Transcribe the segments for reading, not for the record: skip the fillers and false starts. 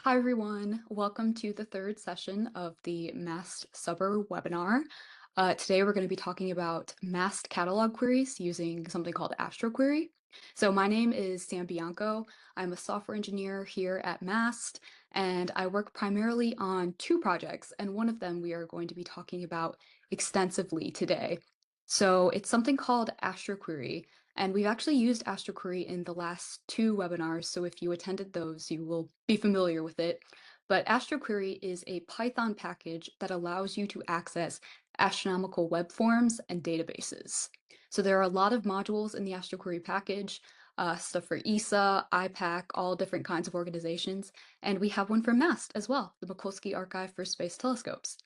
Hi everyone, welcome to the third session of the MAST Subber webinar. Today we're going to be talking about MAST Catalog Queries using something called Astroquery. So my name is Sam Bianco. I'm a software engineer here at MAST, and I work primarily on two projects, and one of them we are going to be talking about extensively today. So it's something called Astroquery, and we've actually used Astroquery in the last two webinars, so if you attended those, you will be familiar with it. But Astroquery is a Python package that allows you to access astronomical web forms and databases. So there are a lot of modules in the Astroquery package, stuff for ESA, IPAC, all different kinds of organizations, and we have one for MAST as well, the Mikulski Archive for Space Telescopes.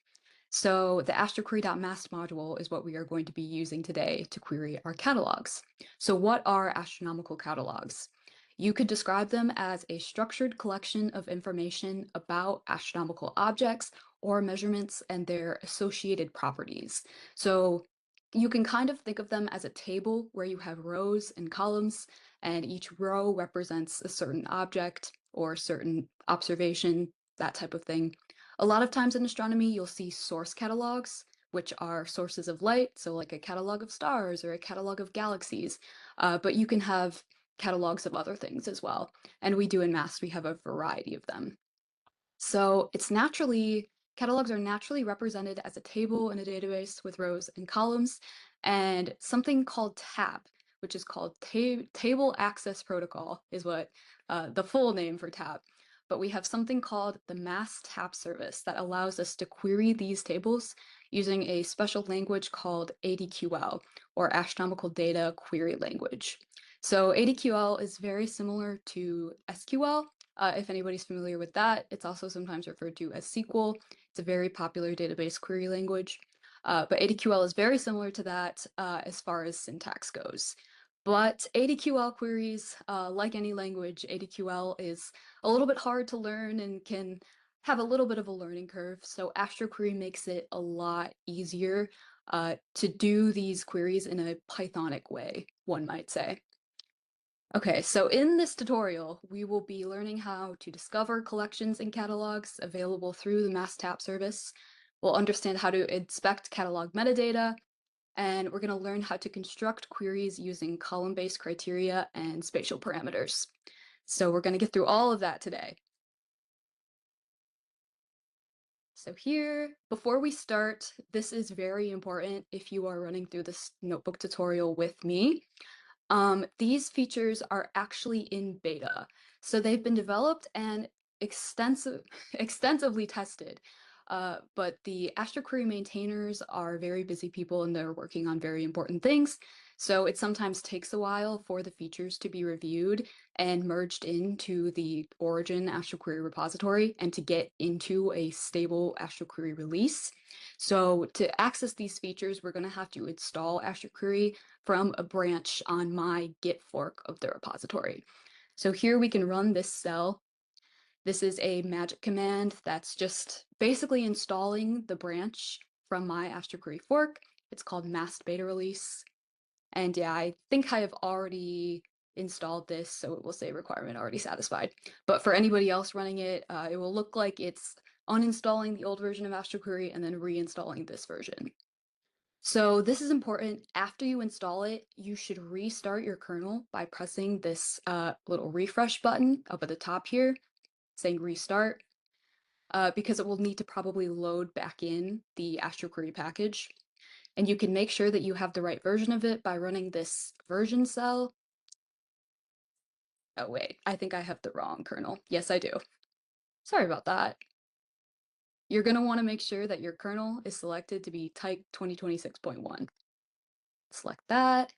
So the astroquery.mast module is what we are going to be using today to query our catalogs. So what are astronomical catalogs? You could describe them as a structured collection of information about astronomical objects or measurements and their associated properties. So you can kind of think of them as a table where you have rows and columns, and each row represents a certain object or certain observation, that type of thing. A lot of times in astronomy, you'll see source catalogs, which are sources of light, so like a catalog of stars or a catalog of galaxies, but you can have catalogs of other things as well. And we do in MAST, we have a variety of them. So catalogs are naturally represented as a table in a database with rows and columns, and something called TAP, which is called Table Access Protocol, is what the full name for TAP. But we have something called the MAST TAP service that allows us to query these tables using a special language called ADQL, or Astronomical Data Query Language. So ADQL is very similar to SQL, if anybody's familiar with that. It's also sometimes referred to as SQL. It's a very popular database query language. But ADQL is very similar to that as far as syntax goes. But ADQL queries, like any language, ADQL is a little bit hard to learn and can have a little bit of a learning curve. So Astroquery makes it a lot easier to do these queries in a Pythonic way, one might say. Okay, so in this tutorial, we will be learning how to discover collections and catalogs available through the MAST TAP service. We'll understand how to inspect catalog metadata, and we're going to learn how to construct queries using column-based criteria and spatial parameters. So we're going to get through all of that today. So here, before we start, this is very important if you are running through this notebook tutorial with me. These features are actually in beta. So they've been developed and extensively tested. But the Astroquery maintainers are very busy people and they're working on very important things. So it sometimes takes a while for the features to be reviewed and merged into the origin Astroquery repository and to get into a stable Astroquery release. So to access these features, we're going to have to install Astroquery from a branch on my Git fork of the repository. So here we can run this cell. This is a magic command that's just basically installing the branch from my Astroquery fork. It's called MAST beta release. And yeah, I think I have already installed this, so it will say requirement already satisfied. But for anybody else running it, it will look like it's uninstalling the old version of Astroquery and then reinstalling this version. So this is important. After you install it, you should restart your kernel by pressing this little refresh button up at the top here, saying restart, because it will need to probably load back in the Astroquery package. And you can make sure that you have the right version of it by running this version cell. Oh wait, I think I have the wrong kernel. Yes, I do. Sorry about that. You're going to want to make sure that your kernel is selected to be type 2026.1. Select that.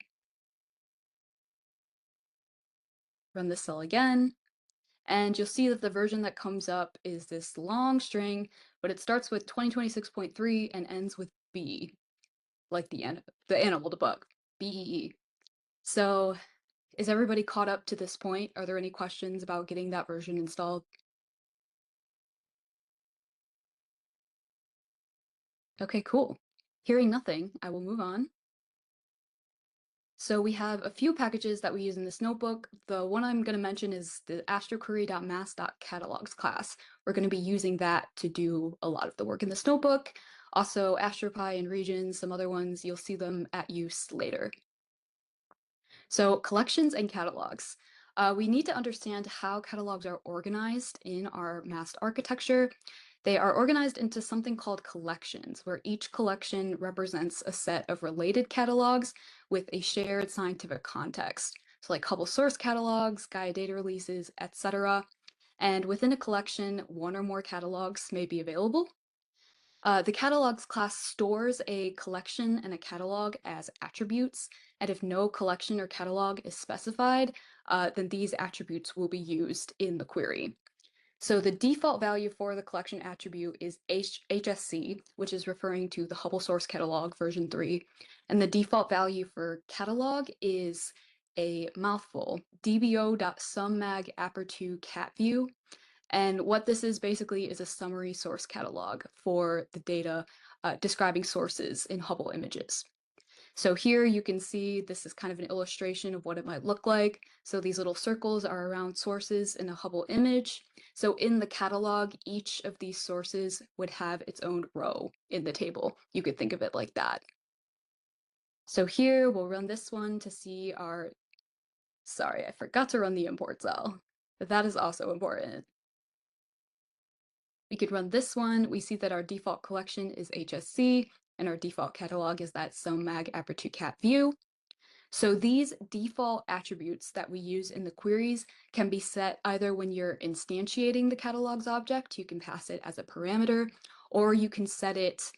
Run this cell again. And you'll see that the version that comes up is this long string, but it starts with 2026.3 and ends with B, like the animal, the bug, BEE. So is everybody caught up to this point? Are there any questions about getting that version installed? Okay, cool. Hearing nothing, I will move on. So we have a few packages that we use in this notebook. The one I'm going to mention is the astroquery.mast.catalogs class. We're going to be using that to do a lot of the work in this notebook. Also, AstroPy and regions, some other ones, you'll see them at use later. So collections and catalogs. We need to understand how catalogs are organized in our MAST architecture. They are organized into something called collections, where each collection represents a set of related catalogs with a shared scientific context. So like Hubble source catalogs, Gaia data releases, etc. And within a collection, one or more catalogs may be available. The catalogs class stores a collection and a catalog as attributes, and if no collection or catalog is specified, then these attributes will be used in the query. So the default value for the collection attribute is HSC, which is referring to the Hubble Source Catalog version 3. And the default value for catalog is a mouthful, dbo.summag_aperture_cat_view. And what this is basically is a summary source catalog for the data describing sources in Hubble images. So here you can see this is kind of an illustration of what it might look like. So these little circles are around sources in a Hubble image. So in the catalog, each of these sources would have its own row in the table. You could think of it like that. So here we'll run this one to see our, sorry, I forgot to run the import cell, but that is also important. We could run this one. We see that our default collection is HSC, and our default catalog is that SUMMAG_aperture_cat_view. So these default attributes that we use in the queries can be set either when you're instantiating the catalogs object, you can pass it as a parameter, or you can set it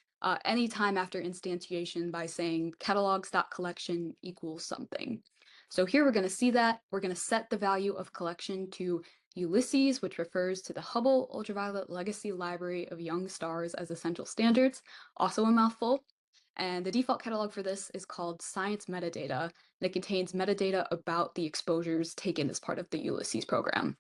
anytime after instantiation by saying catalogs.collection equals something. So here we're going to see that. We're going to set the value of collection to Ulysses, which refers to the Hubble Ultraviolet Legacy Library of Young Stars as Essential Standards, also a mouthful. And the default catalog for this is called Science Metadata, and it contains metadata about the exposures taken as part of the Ulysses program.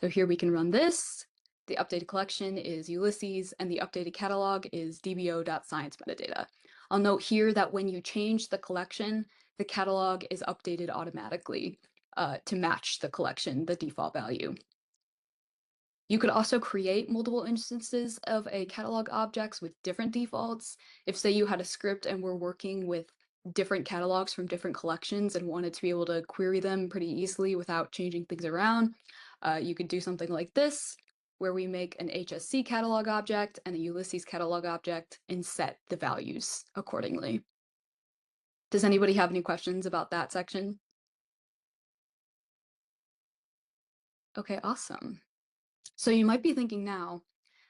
So here we can run this. The updated collection is Ulysses, and the updated catalog is dbo.science_metadata. I'll note here that when you change the collection, the catalog is updated automatically to match the collection, the default value. You could also create multiple instances of a catalog objects with different defaults. If, say, you had a script and were working with different catalogs from different collections and wanted to be able to query them pretty easily without changing things around, you could do something like this, where we make an HSC catalog object and a Ulysses catalog object and set the values accordingly. Does anybody have any questions about that section? Okay, awesome. So you might be thinking now,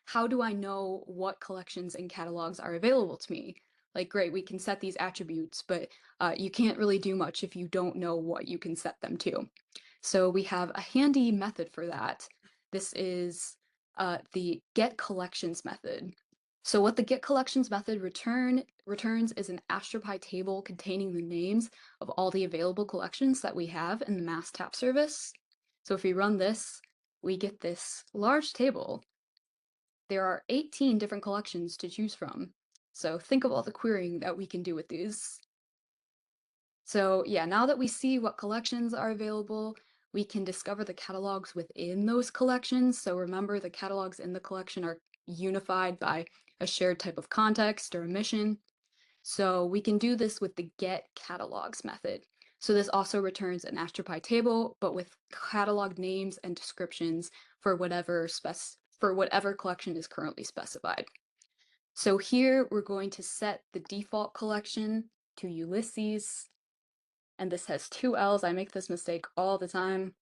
how do I know what collections and catalogs are available to me? Like, great, we can set these attributes, but you can't really do much if you don't know what you can set them to. So we have a handy method for that. This is the getCollections method. So what the getCollections method returns is an AstroPy table containing the names of all the available collections that we have in the MAST TAP service. So if we run this, we get this large table. There are 18 different collections to choose from. So think of all the querying that we can do with these. So yeah, now that we see what collections are available, we can discover the catalogs within those collections. So remember, the catalogs in the collection are unified by a shared type of context or a mission. So we can do this with the getCatalogs method. So this also returns an AstroPy table, but with catalog names and descriptions for whatever collection is currently specified. So here we're going to set the default collection to Ulysses, and this has two L's. I make this mistake all the time.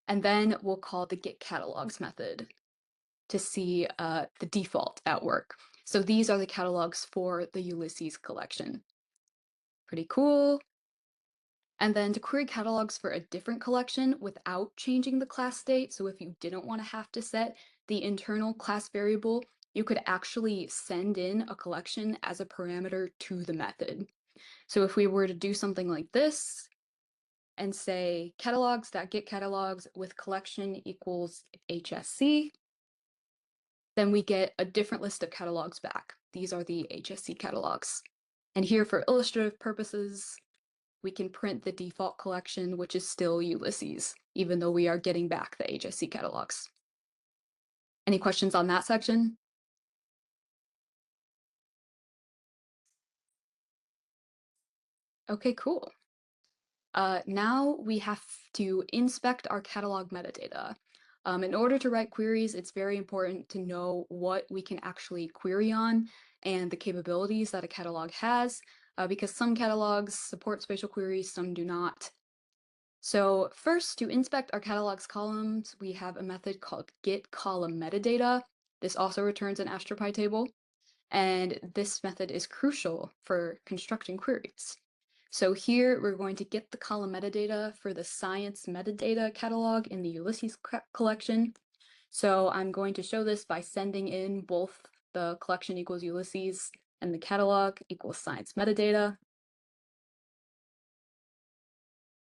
And then we'll call the getCatalogs method to see the default at work. So these are the catalogs for the Ulysses collection. Pretty cool. And then to query catalogs for a different collection without changing the class state, so if you didn't want to have to set the internal class variable, you could actually send in a collection as a parameter to the method. So if we were to do something like this and say catalogs.getCatalogs with collection equals HSC, then we get a different list of catalogs back. These are the HSC catalogs. And here for illustrative purposes, we can print the default collection, which is still Ulysses, even though we are getting back the HSC catalogs. Any questions on that section? Okay, cool. Now we have to inspect our catalog metadata. In order to write queries, it's very important to know what we can actually query on and the capabilities that a catalog has, because some catalogs support spatial queries, some do not. So first, to inspect our catalog's columns, we have a method called getColumnMetadata. This also returns an AstroPy table, and this method is crucial for constructing queries. So here we're going to get the column metadata for the science metadata catalog in the Ulysses collection. So I'm going to show this by sending in both the collection equals Ulysses and the catalog equals science metadata.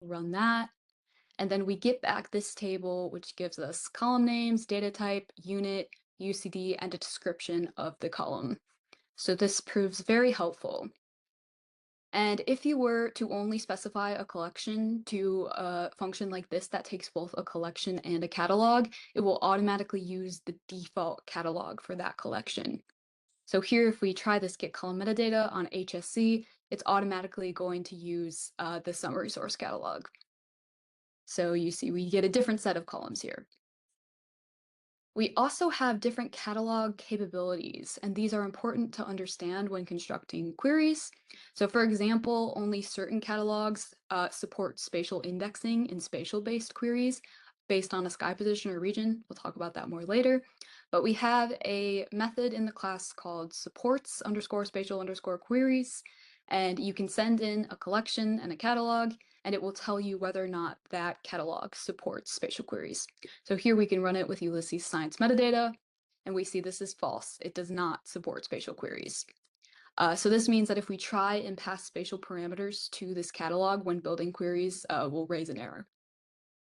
Run that. And then we get back this table, which gives us column names, data type, unit, UCD, and a description of the column. So this proves very helpful. And if you were to only specify a collection to a function like this that takes both a collection and a catalog, it will automatically use the default catalog for that collection. So here, if we try this get column metadata on HSC, it's automatically going to use the summary source catalog. So you see we get a different set of columns here. We also have different catalog capabilities, and these are important to understand when constructing queries. So for example, only certain catalogs support spatial indexing in spatial-based queries based on a sky position or region. We'll talk about that more later. But we have a method in the class called supports underscore spatial underscore queries, and you can send in a collection and a catalog, and it will tell you whether or not that catalog supports spatial queries. So here we can run it with Ulysses science metadata, and we see this is false. It does not support spatial queries. So this means that if we try and pass spatial parameters to this catalog when building queries, we'll raise an error.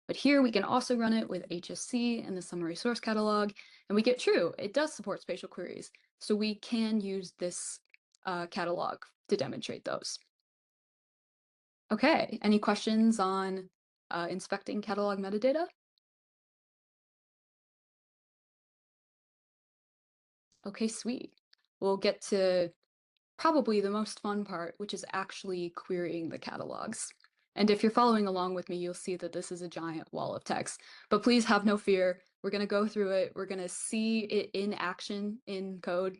But here we can also run it with HSC and the summary source catalog, and we get true. It does support spatial queries. So we can use this catalog to demonstrate those. Okay, any questions on inspecting catalog metadata? Okay, sweet. We'll get to probably the most fun part, which is actually querying the catalogs. And if you're following along with me, you'll see that this is a giant wall of text. But please have no fear. We're going to go through it. We're going to see it in action in code,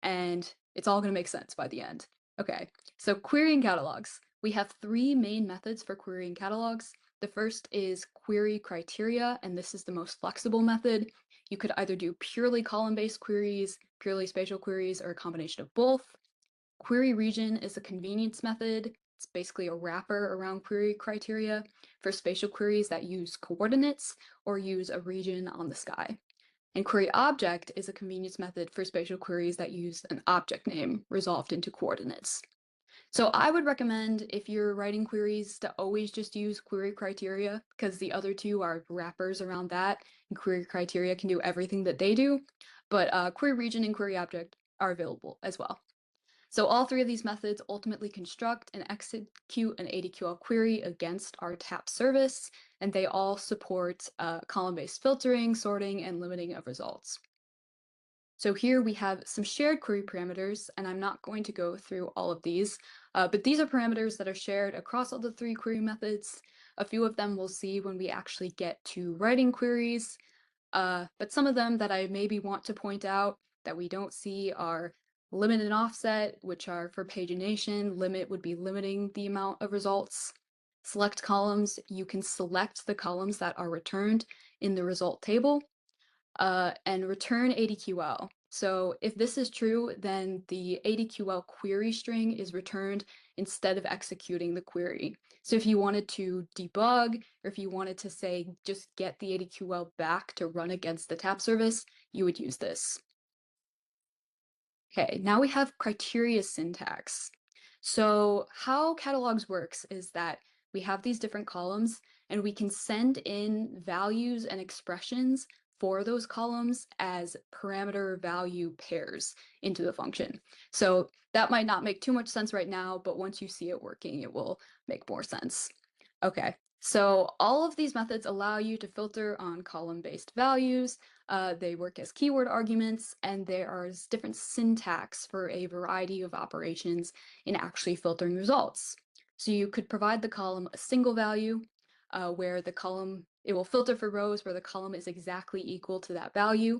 and it's all going to make sense by the end. Okay, so querying catalogs. We have three main methods for querying catalogs. The first is query criteria, and this is the most flexible method. You could either do purely column-based queries, purely spatial queries, or a combination of both. Query region is a convenience method. It's basically a wrapper around query criteria for spatial queries that use coordinates or use a region on the sky. And query object is a convenience method for spatial queries that use an object name resolved into coordinates. So I would recommend, if you're writing queries, to always just use query criteria, because the other two are wrappers around that, and query criteria can do everything that they do. But query region and query object are available as well. So all three of these methods ultimately construct and execute an ADQL query against our TAP service, and they all support column-based filtering, sorting, and limiting of results. So here we have some shared query parameters, and I'm not going to go through all of these, but these are parameters that are shared across all the three query methods. A few of them we'll see when we actually get to writing queries, but some of them that I maybe want to point out that we don't see are limit and offset, which are for pagination. Limit would be limiting the amount of results. Select columns, you can select the columns that are returned in the result table. And return ADQL. So if this is true, then the ADQL query string is returned instead of executing the query. So if you wanted to debug, or if you wanted to say, just get the ADQL back to run against the TAP service, you would use this. Okay, now we have criteria syntax. So how catalogs works is that we have these different columns, and we can send in values and expressions for those columns as parameter value pairs into the function. So that might not make too much sense right now, but once you see it working, it will make more sense. Okay, so all of these methods allow you to filter on column-based values. They work as keyword arguments, and there is different syntax for a variety of operations in actually filtering results. So you could provide the column a single value, where the column, it will filter for rows where the column is exactly equal to that value.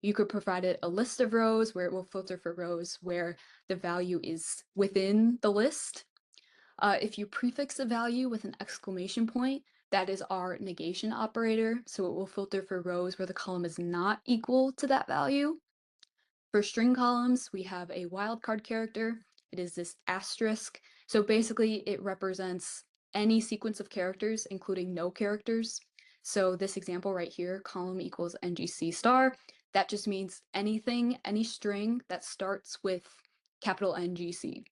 You could provide it a list of rows where it will filter for rows where the value is within the list. If you prefix a value with an exclamation point, that is our negation operator, so it will filter for rows where the column is not equal to that value. For string columns, we have a wildcard character. It is this asterisk. So basically, it represents any sequence of characters, including no characters. So this example right here, column equals ngc star, that just means anything, any string that starts with capital NGC.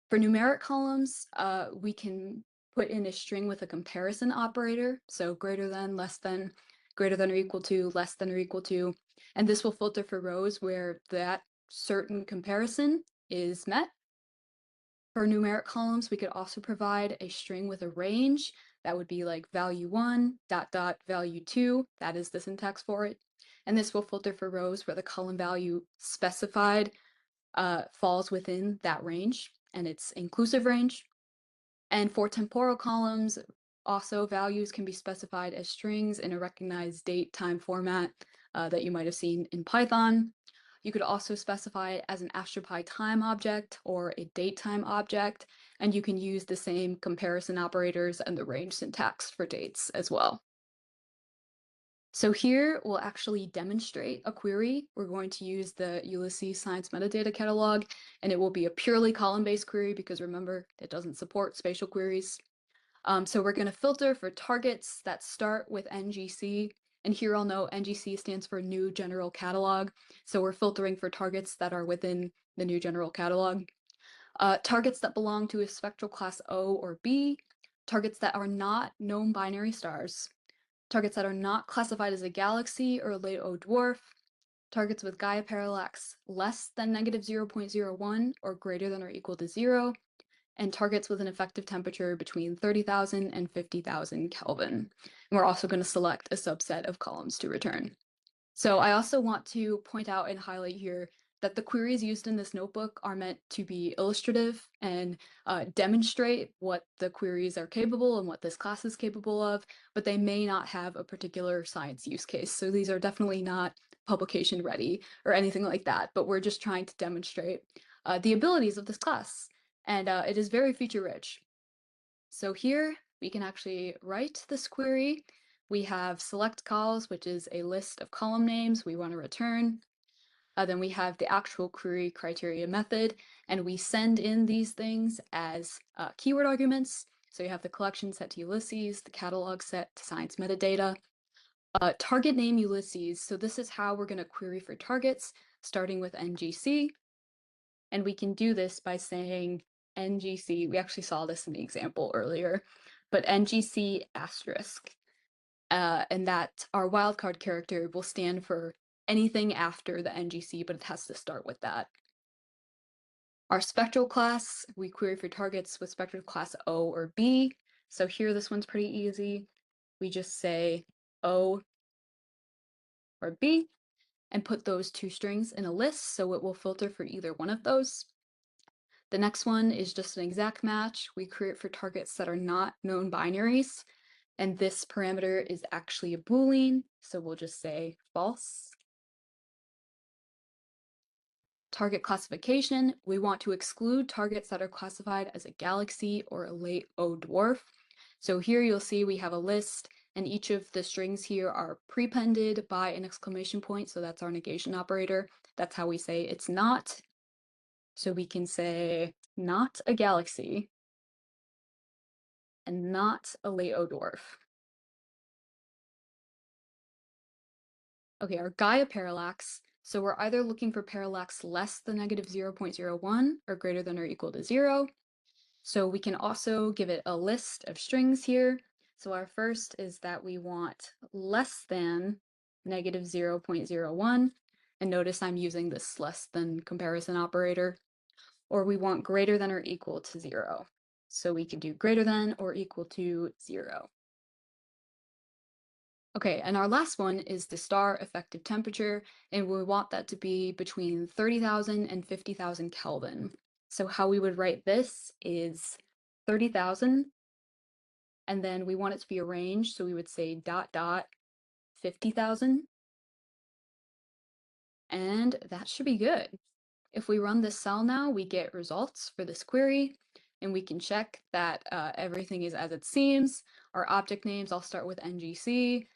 For numeric columns, we can put in a string with a comparison operator, so greater than, less than, greater than or equal to, less than or equal to, and this will filter for rows where that certain comparison is met. For numeric columns, we could also provide a string with a range. That would be like value1 dot dot value2. That is the syntax for it. And this will filter for rows where the column value specified falls within that range, and it's inclusive range. And for temporal columns, also values can be specified as strings in a recognized date time format that you might have seen in Python. You could also specify it as an AstroPy time object or a datetime object, and you can use the same comparison operators and the range syntax for dates as well. So here we'll actually demonstrate a query. We're going to use the Ulysses Science Metadata Catalog, and it will be a purely column-based query because remember, it doesn't support spatial queries. So we're going to filter for targets that start with NGC. And here I'll note NGC stands for New General Catalog. So we're filtering for targets that are within the New General Catalog. Targets that belong to a spectral class O or B. Targets that are not known binary stars. Targets that are not classified as a galaxy or a late O dwarf. Targets with Gaia parallax less than -0.01 or greater than or equal to 0. And targets with an effective temperature between 30,000 and 50,000 Kelvin. And we're also going to select a subset of columns to return. So I also want to point out and highlight here that the queries used in this notebook are meant to be illustrative and demonstrate what the queries are capable and what this class is capable of, but they may not have a particular science use case. So these are definitely not publication ready or anything like that, but we're just trying to demonstrate the abilities of this class. And it is very feature rich. So here we can actually write this query. We have select calls, which is a list of column names we want to return. Then we have the actual query criteria method, and we send in these things as keyword arguments. So you have the collection set to Ulysses, the catalog set to science metadata. Target name Ulysses. So this is how we're going to query for targets, starting with NGC. And we can do this by saying NGC, we actually saw this in the example earlier, but NGC asterisk, and that our wildcard character will stand for anything after the NGC, but it has to start with that. Our spectral class, we query for targets with spectral class O or B. So here, this one's pretty easy. We just say O or B and put those two strings in a list, so it will filter for either one of those. The next one is just an exact match. We create for targets that are not known binaries, and this parameter is actually a Boolean, so we'll just say false. Target classification, we want to exclude targets that are classified as a galaxy or a late O dwarf. So here you'll see we have a list, and each of the strings here are prepended by an exclamation point, so that's our negation operator. That's how we say it's not. So we can say not a galaxy and not a late O dwarf. Okay, our Gaia parallax. So we're either looking for parallax less than -0.01 or greater than or equal to 0. So we can also give it a list of strings here. So our first is that we want less than negative 0.01, and notice I'm using this less than comparison operator, or we want greater than or equal to 0. So we can do greater than or equal to 0. Okay, and our last one is the star effective temperature, and we want that to be between 30,000 and 50,000 Kelvin. So how we would write this is 30,000, and then we want it to be a range, so we would say dot dot 50,000, and that should be good. If we run this cell now, we get results for this query, and we can check that everything is as it seems. Our object names, I'll start with NGC.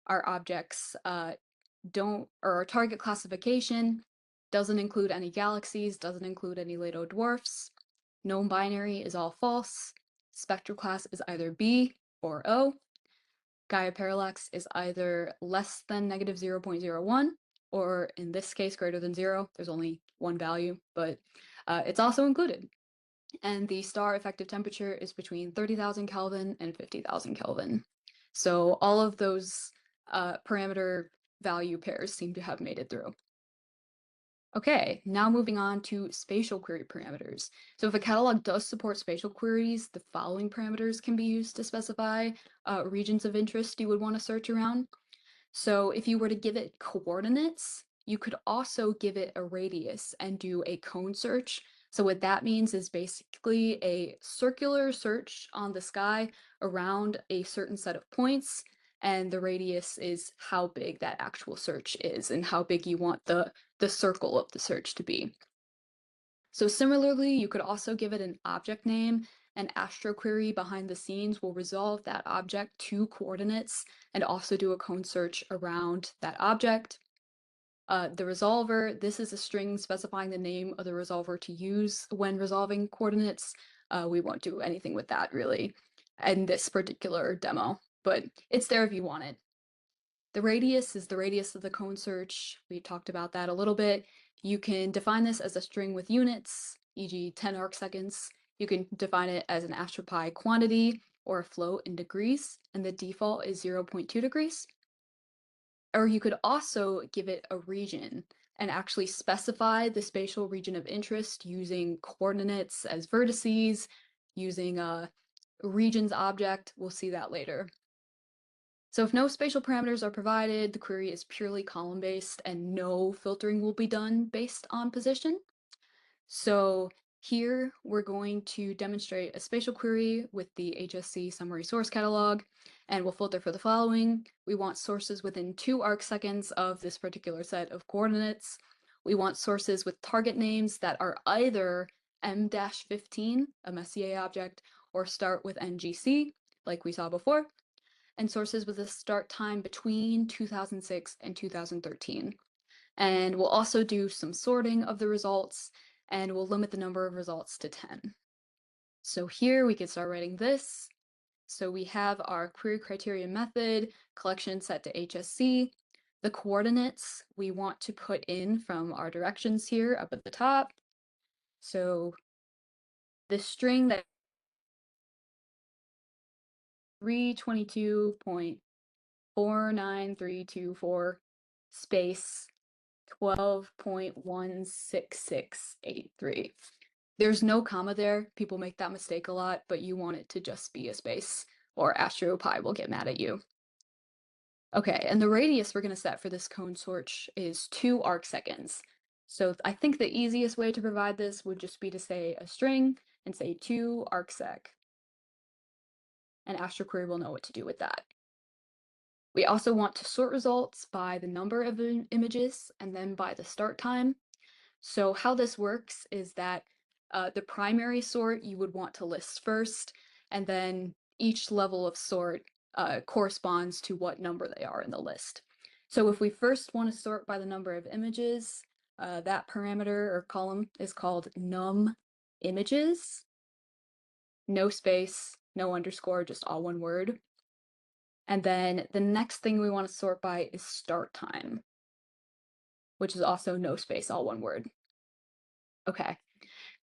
Our objects or our target classification doesn't include any galaxies, doesn't include any LATO dwarfs. Known binary is all false. Spectral class is either B or O. Gaia parallax is either less than negative 0.01, or in this case, greater than 0. There's only one value, but it's also included. And the star effective temperature is between 30,000 Kelvin and 50,000 Kelvin. So all of those parameter value pairs seem to have made it through. Okay, now moving on to spatial query parameters. So if a catalog does support spatial queries, the following parameters can be used to specify regions of interest you would want to search around. So if you were to give it coordinates, you could also give it a radius and do a cone search. So what that means is basically a circular search on the sky around a certain set of points, and the radius is how big that actual search is and how big you want the circle of the search to be. So similarly, you could also give it an object name. An Astroquery behind the scenes will resolve that object to coordinates and also do a cone search around that object. The resolver, this is a string specifying the name of the resolver to use when resolving coordinates. We won't do anything with that really in this particular demo, but it's there if you want it. The radius is the radius of the cone search. We talked about that a little bit. You can define this as a string with units, e.g. 10 arcseconds. You can define it as an astropy quantity or a float in degrees, and the default is 0.2 degrees. Or you could also give it a region and actually specify the spatial region of interest using coordinates as vertices, using a regions object. We'll see that later. So if no spatial parameters are provided, the query is purely column-based and no filtering will be done based on position. So here we're going to demonstrate a spatial query with the HSC summary source catalog, and we'll filter for the following. We want sources within 2 arcseconds of this particular set of coordinates. We want sources with target names that are either M-15, a Messier object, or start with NGC, like we saw before, and sources with a start time between 2006 and 2013. And we'll also do some sorting of the results, and we'll limit the number of results to 10. So here we can start writing this. So we have our query criteria method, collection set to HSC. The coordinates we want to put in from our directions here up at the top. So the string that 322.49324 space 12.16683. There's no comma there. People make that mistake a lot, but you want it to just be a space, or AstroPy will get mad at you. Okay, and the radius we're going to set for this cone search is 2 arcseconds. So I think the easiest way to provide this would just be to say a string and say 2 arcsec. And Astroquery will know what to do with that. We also want to sort results by the number of images and then by the start time. So how this works is that the primary sort you would want to list first, and then each level of sort corresponds to what number they are in the list. So if we first want to sort by the number of images, that parameter or column is called num images. No space, no underscore, just all one word. And then the next thing we want to sort by is start time, which is also no space, all one word. Okay.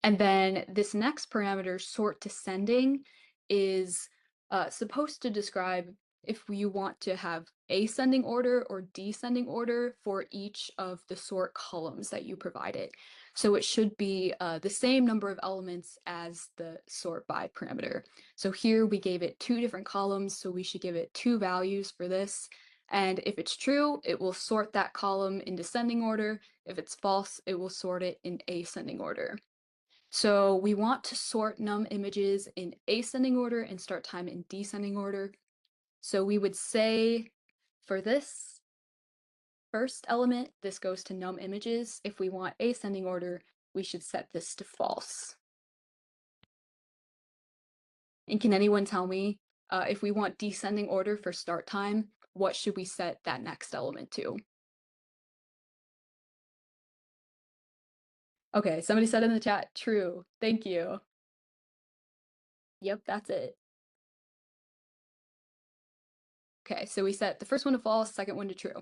And then this next parameter, sort descending, is supposed to describe if you want to have ascending order or descending order for each of the sort columns that you provided. So it should be the same number of elements as the sort by parameter. So here we gave it two different columns, so we should give it two values for this. And if it's true, it will sort that column in descending order. If it's false, it will sort it in ascending order. So we want to sort num images in ascending order and start time in descending order. So we would say for this first element, this goes to num images. If we want ascending order, we should set this to false. And can anyone tell me if we want descending order for start time, what should we set that next element to? Okay, somebody said in the chat, true. Thank you. Yep, that's it. Okay, so we set the first one to false, second one to true.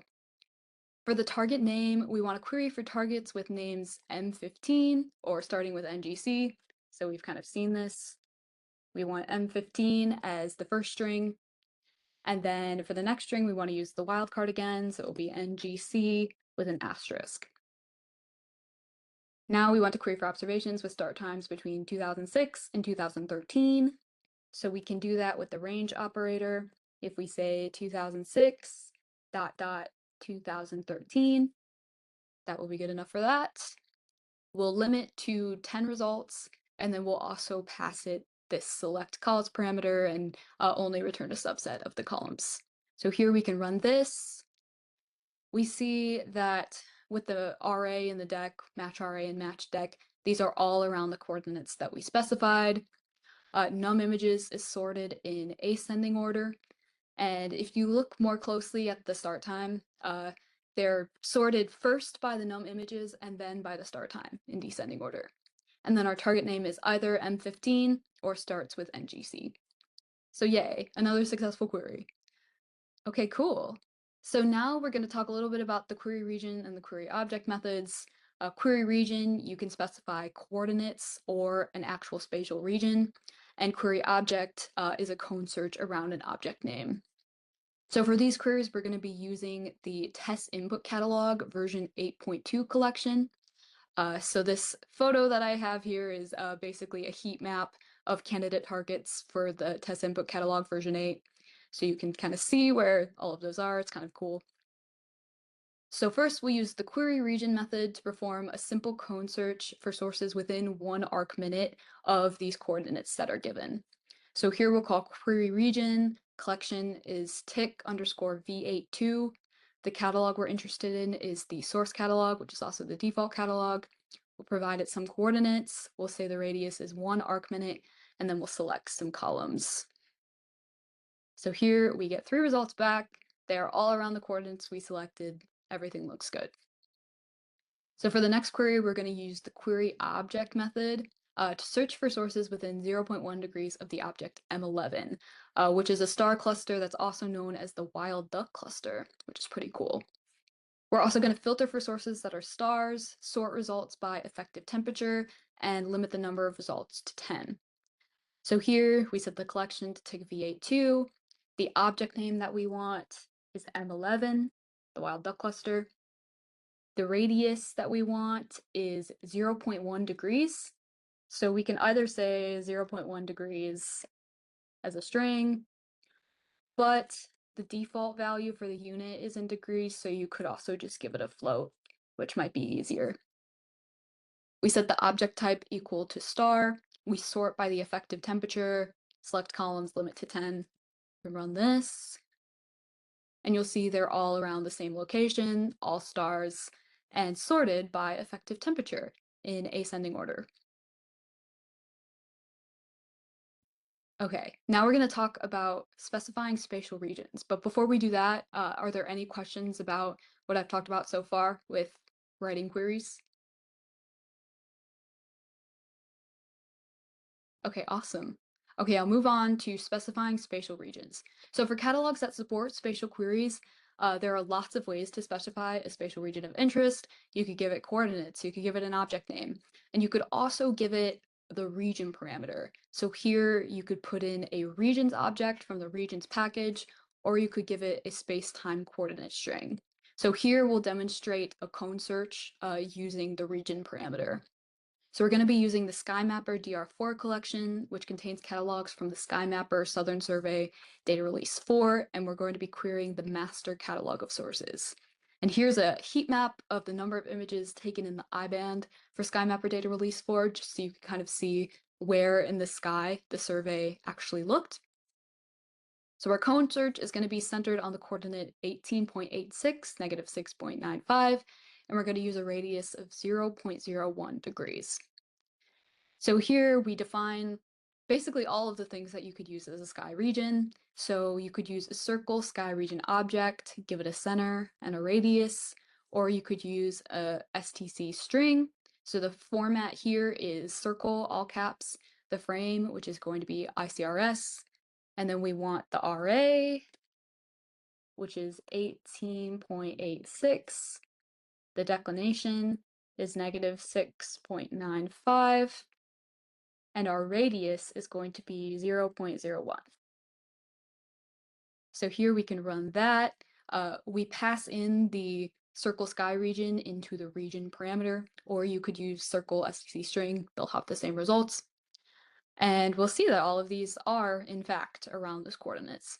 For the target name, we want to query for targets with names M15 or starting with NGC. So we've kind of seen this. We want M15 as the first string. And then for the next string, we want to use the wildcard again. So it will be NGC with an asterisk. Now we want to query for observations with start times between 2006 and 2013. So we can do that with the range operator. If we say 2006 ... 2013, that will be good enough for that. We'll limit to 10 results, and then we'll also pass it this select columns parameter and only return a subset of the columns. So here we can run this. We see that with the RA in the deck, match RA and match deck, these are all around the coordinates that we specified. Num images is sorted in ascending order. And if you look more closely at the start time, they're sorted first by the num images and then by the start time in descending order. And then our target name is either M15 or starts with NGC. So yay, another successful query. Okay, cool. So now we're going to talk a little bit about the query region and the query object methods. Query region, you can specify coordinates or an actual spatial region. And query object is a cone search around an object name. So for these queries, we're going to be using the test input catalog version 8.2 collection. So this photo that I have here is basically a heat map of candidate targets for the test input catalog version 8. So you can kind of see where all of those are. It's kind of cool. So first, we use the query region method to perform a simple cone search for sources within 1 arc minute of these coordinates that are given. So here we'll call query region, collection is tick_v82. The catalog we're interested in is the source catalog, which is also the default catalog. We'll provide it some coordinates. We'll say the radius is 1 arc minute, and then we'll select some columns. So here we get 3 results back. They are all around the coordinates we selected. Everything looks good. So for the next query, we're going to use the query object method to search for sources within 0.1 degrees of the object M11, which is a star cluster that's also known as the wild duck cluster, which is pretty cool. We're also going to filter for sources that are stars, sort results by effective temperature, and limit the number of results to 10. So here we set the collection to tick V82. The object name that we want is M11, the wild duck cluster. The radius that we want is 0.1 degrees. So we can either say 0.1 degrees as a string, but the default value for the unit is in degrees, so you could also just give it a float, which might be easier. We set the object type equal to star. We sort by the effective temperature, select columns, limit to 10. We run this, and you'll see they're all around the same location, all stars, and sorted by effective temperature in ascending order. Okay, now we're going to talk about specifying spatial regions. But before we do that, are there any questions about what I've talked about so far with writing queries? Okay, awesome. Okay, I'll move on to specifying spatial regions. So for catalogs that support spatial queries, there are lots of ways to specify a spatial region of interest. You could give it coordinates, you could give it an object name, and you could also give it the region parameter. So here you could put in a regions object from the regions package, or you could give it a space-time coordinate string. So here we'll demonstrate a cone search using the region parameter. So we're going to be using the SkyMapper DR4 collection, which contains catalogs from the SkyMapper Southern Survey Data Release 4, and we're going to be querying the master catalog of sources. And here's a heat map of the number of images taken in the I-band for SkyMapper Data Release 4, just so you can kind of see where in the sky the survey actually looked. So our cone search is going to be centered on the coordinate 18.86, -6.95, and we're going to use a radius of 0.01 degrees. So here we define basically all of the things that you could use as a sky region. So you could use a circle sky region object, give it a center and a radius, or you could use a STC string. So the format here is circle, all caps, the frame, which is going to be ICRS, and then we want the RA, which is 18.86. The declination is -6.95. And our radius is going to be 0.01. So here we can run that. We pass in the circle sky region into the region parameter, or you could use circle STC string. They'll have the same results. And we'll see that all of these are, in fact, around those coordinates.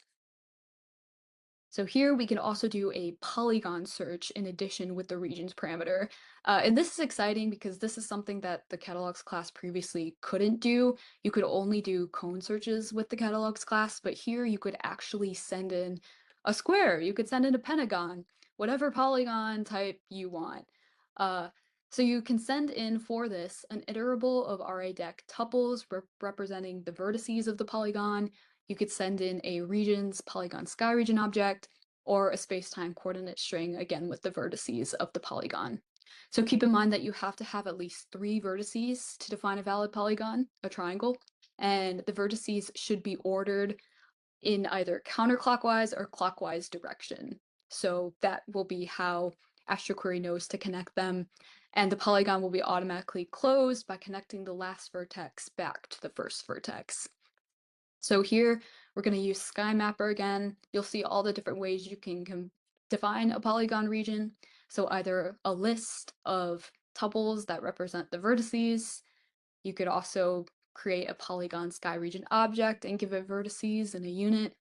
So here we can also do a polygon search in addition with the regions parameter. And this is exciting because this is something that the catalogs class previously couldn't do. You could only do cone searches with the catalogs class, but here you could actually send in a square, you could send in a pentagon, whatever polygon type you want. So you can send in for this an iterable of RA-dec tuples representing the vertices of the polygon. You could send in a regions polygon sky region object, or a space-time coordinate string, again with the vertices of the polygon. So keep in mind that you have to have at least 3 vertices to define a valid polygon, a triangle, and the vertices should be ordered in either counterclockwise or clockwise direction. So that will be how Astroquery knows to connect them, and the polygon will be automatically closed by connecting the last vertex back to the first vertex. So here we're going to use SkyMapper again. You'll see all the different ways you can define a polygon region. So either a list of tuples that represent the vertices. You could also create a polygon sky region object and give it vertices in a unit.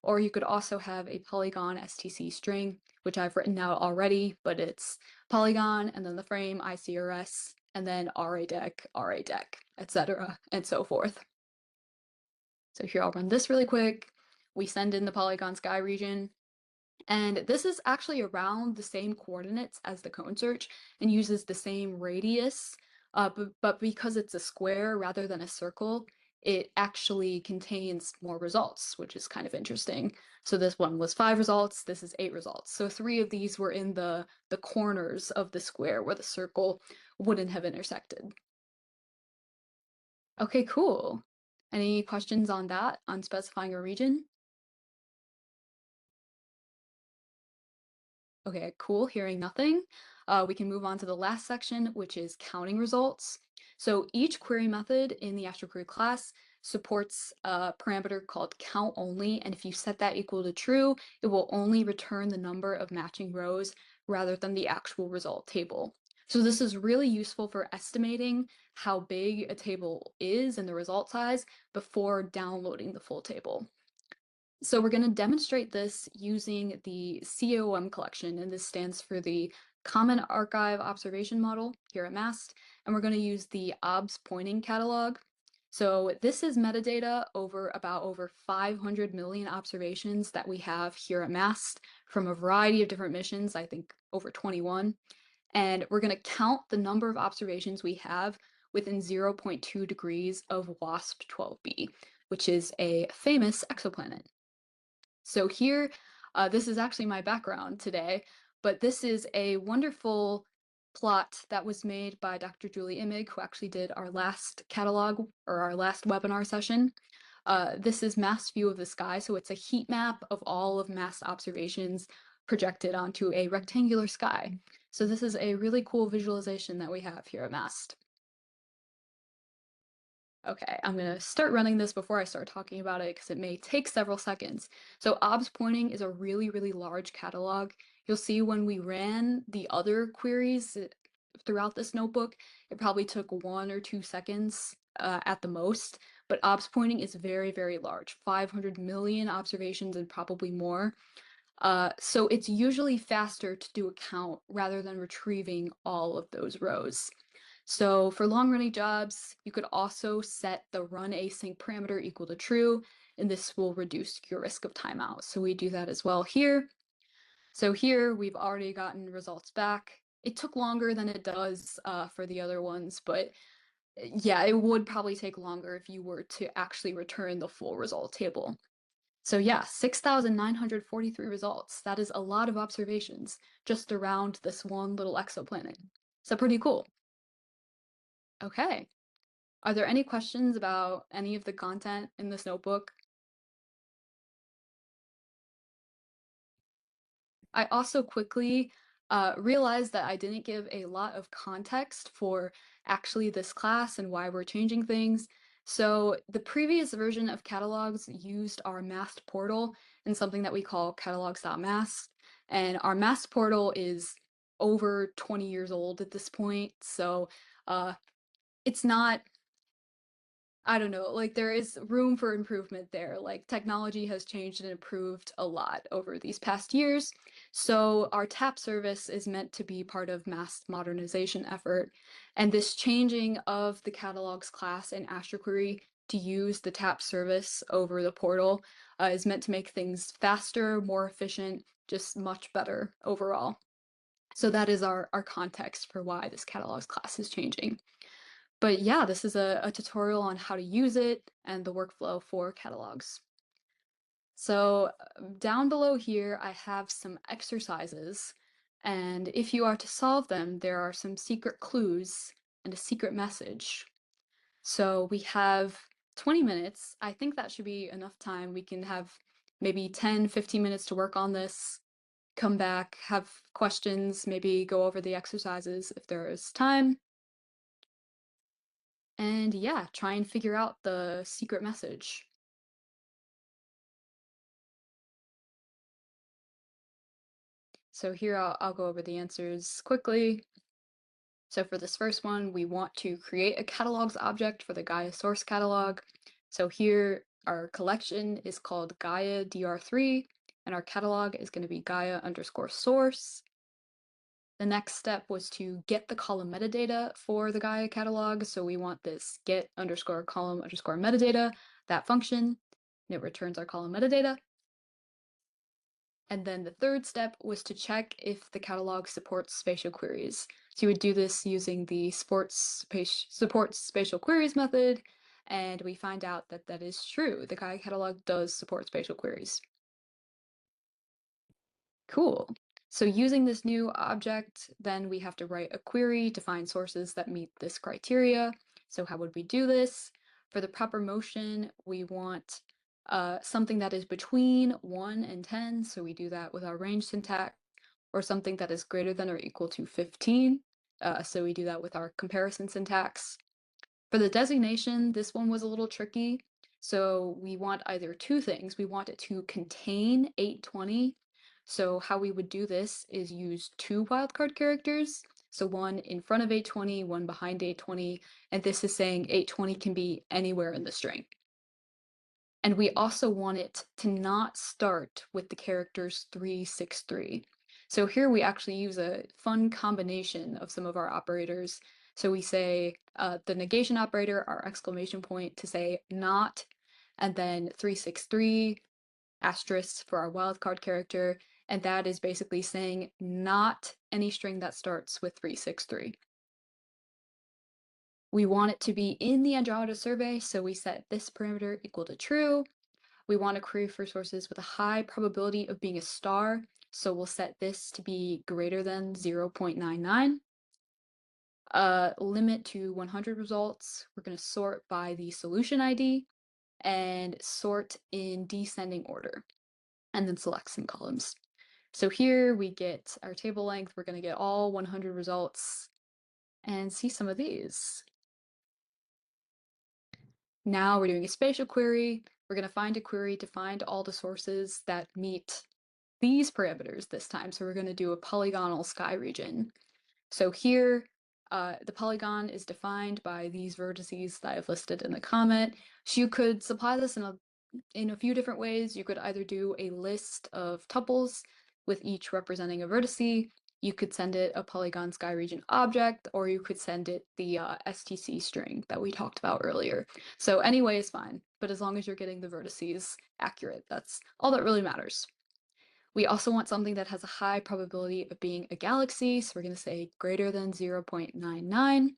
Or you could also have a polygon STC string, which I've written out already, but it's polygon and then the frame ICRS and then RA-dec, etc., and so forth. So here I'll run this really quick. We send in the polygon sky region, and this is actually around the same coordinates as the cone search and uses the same radius, but because it's a square rather than a circle, it actually contains more results, which is kind of interesting. So this one was 5 results, this is 8 results. So 3 of these were in the corners of the square where the circle wouldn't have intersected. Okay, cool. Any questions on that, on specifying a region? Okay, cool. Hearing nothing. We can move on to the last section, which is counting results. So each query method in the Astroquery class supports a parameter called count only, and if you set that equal to true, it will only return the number of matching rows rather than the actual result table. So this is really useful for estimating how big a table is and the result size before downloading the full table. So we're going to demonstrate this using the COM collection, and this stands for the Common Archive Observation Model here at MAST, and we're going to use the OBS pointing catalog. So this is metadata over 500 million observations that we have here at MAST from a variety of different missions, I think over 21. And we're going to count the number of observations we have within 0.2 degrees of WASP 12b, which is a famous exoplanet. So here, this is actually my background today, but this is a wonderful plot that was made by Dr. Julie Imig, who actually did our last catalog or our last webinar session. This is MAST view of the sky, so it's a heat map of all of MAST observations projected onto a rectangular sky. So this is a really cool visualization that we have here at MAST. Okay, I'm going to start running this before I start talking about it because it may take several seconds. So obs pointing is a really, really large catalog. You'll see when we ran the other queries throughout this notebook, it probably took 1 or 2 seconds at the most. But obs pointing is very, very large, 500 million observations and probably more. So it's usually faster to do a count rather than retrieving all of those rows. So for long-running jobs, you could also set the run async parameter equal to true, and this will reduce your risk of timeout. So we do that as well here. So here we've already gotten results back. It took longer than it does for the other ones, but yeah, it would probably take longer if you were to actually return the full result table. So yeah, 6,943 results. That is a lot of observations just around this one little exoplanet. So pretty cool. Okay. Are there any questions about any of the content in this notebook? I also quickly realized that I didn't give a lot of context for actually this class and why we're changing things. So the previous version of catalogs used our MAST portal and something that we call catalogs.mast. And our MAST portal is over 20 years old at this point. So it's not I don't know, like there is room for improvement there. Like technology has changed and improved a lot over these past years. So our TAP service is meant to be part of MAST modernization effort. And this changing of the catalogs class in Astroquery to use the TAP service over the portal is meant to make things faster, more efficient, just much better overall. So that is our context for why this catalogs class is changing. But yeah, this is a tutorial on how to use it and the workflow for catalogs. So down below here, I have some exercises. And if you are to solve them, there are some secret clues and a secret message. So we have 20 minutes. I think that should be enough time. We can have maybe 10, 15 minutes to work on this, come back, have questions, maybe go over the exercises if there is time. And yeah, try and figure out the secret message. So here I'll go over the answers quickly. So for this first one, we want to create a catalogs object for the Gaia source catalog. So here our collection is called Gaia DR3, and our catalog is going to be Gaia underscore source. The next step was to get the column metadata for the Gaia catalog. So we want this get underscore column underscore metadata, that function, and it returns our column metadata. And then the third step was to check if the catalog supports spatial queries. So you would do this using the supports spatial queries method, and we find out that that is true. The Gaia catalog does support spatial queries. Cool. So using this new object, then we have to write a query to find sources that meet this criteria. So how would we do this? For the proper motion, we want something that is between 1 and 10. So we do that with our range syntax, or something that is greater than or equal to 15. So we do that with our comparison syntax. For the designation, this one was a little tricky. So we want either two things. We want it to contain 820. So how we would do this is use two wildcard characters. So one in front of 820, one behind 820, and this is saying 820 can be anywhere in the string. And we also want it to not start with the characters 363. So here we actually use a fun combination of some of our operators. So we say the negation operator, our exclamation point, to say not, and then 363 asterisk for our wildcard character, and that is basically saying not any string that starts with 363. We want it to be in the Andromeda survey, so we set this parameter equal to true. We want to query for sources with a high probability of being a star, so we'll set this to be greater than 0.99. Limit to 100 results. We're going to sort by the solution ID and sort in descending order, and then select some columns. So here we get our table length. We're going to get all 100 results and see some of these. Now we're doing a spatial query. We're going to find a query to find all the sources that meet these parameters this time. So we're going to do a polygonal sky region. So here, the polygon is defined by these vertices that I've listed in the comment. So you could supply this in a few different ways. You could either do a list of tuples with each representing a vertice. You could send it a polygon sky region object, or you could send it the STC string that we talked about earlier. So any way is fine, but as long as you're getting the vertices accurate, that's all that really matters. We also want something that has a high probability of being a galaxy, so we're going to say greater than 0.99.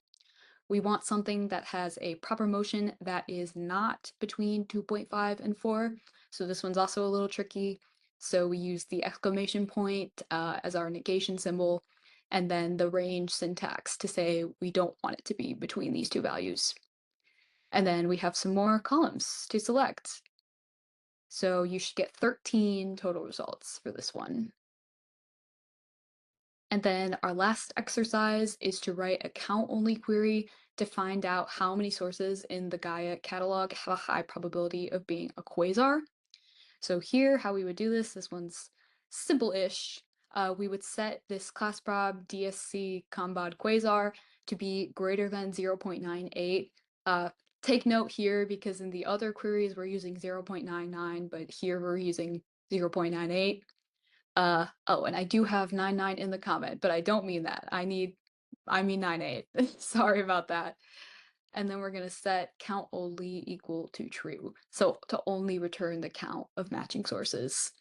We want something that has a proper motion that is not between 2.5 and 4. So this one's also a little tricky. So we use the exclamation point as our negation symbol, and then the range syntax to say we don't want it to be between these two values. And then we have some more columns to select. So you should get 13 total results for this one. And then our last exercise is to write a count-only query to find out how many sources in the Gaia catalog have a high probability of being a quasar. So here, how we would do this one's simple-ish. We would set this class prob DSC combod quasar to be greater than 0.98. Take note here, because in the other queries we're using 0.99, but here we're using 0.98. Oh, and I do have 99 in the comment, but I don't mean that. I mean 98. Sorry about that. And then we're going to set count only equal to true. So to only return the count of matching sources.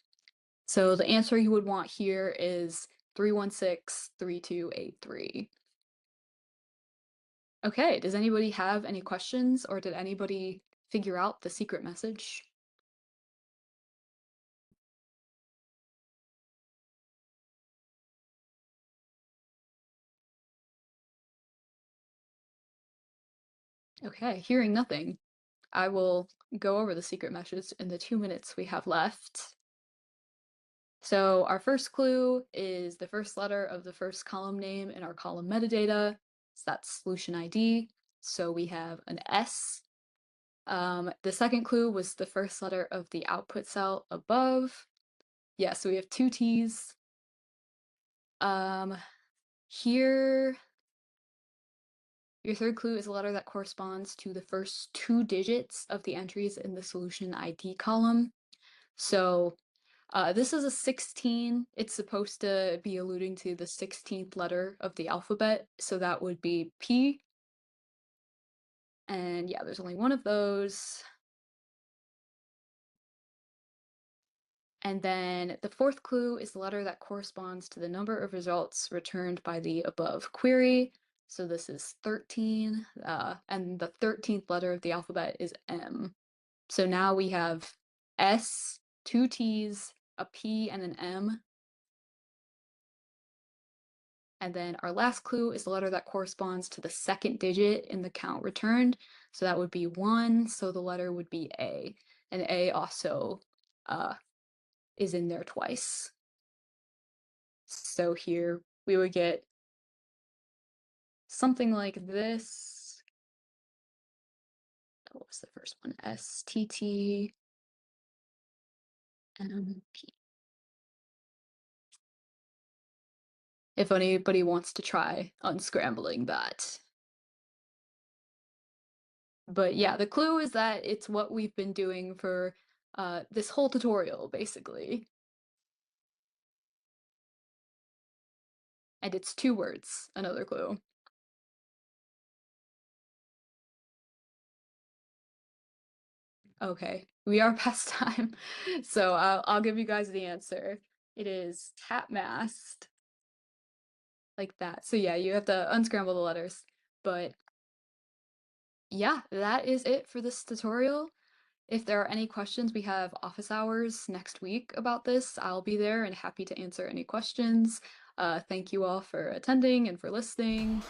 So the answer you would want here is 3163283. Okay, does anybody have any questions, or did anybody figure out the secret message? Okay, hearing nothing, I will go over the secret message in the 2 minutes we have left. So our first clue is the first letter of the first column name in our column metadata. So that's solution ID. So we have an S. The second clue was the first letter of the output cell above. Yeah, so we have 2 T's. Here, your third clue is a letter that corresponds to the first 2 digits of the entries in the solution ID column. So this is a 16. It's supposed to be alluding to the 16th letter of the alphabet, so that would be P. And yeah, there's only one of those. And then the fourth clue is the letter that corresponds to the number of results returned by the above query. So this is 13, and the 13th letter of the alphabet is M. So now we have S, 2 T's, a P, and an M. And then our last clue is the letter that corresponds to the second digit in the count returned. So that would be 1, so the letter would be A. And A also is in there twice. So here we would get something like this. What was the first one? STT MP. If anybody wants to try unscrambling that. But yeah, the clue is that it's what we've been doing for this whole tutorial, basically. And it's 2 words, another clue. Okay, we are past time, so I'll give you guys the answer. It is tap mast, like that. So yeah, you have to unscramble the letters. But yeah, that is it for this tutorial. If there are any questions, we have office hours next week about this. I'll be there and happy to answer any questions. Thank you all for attending and for listening.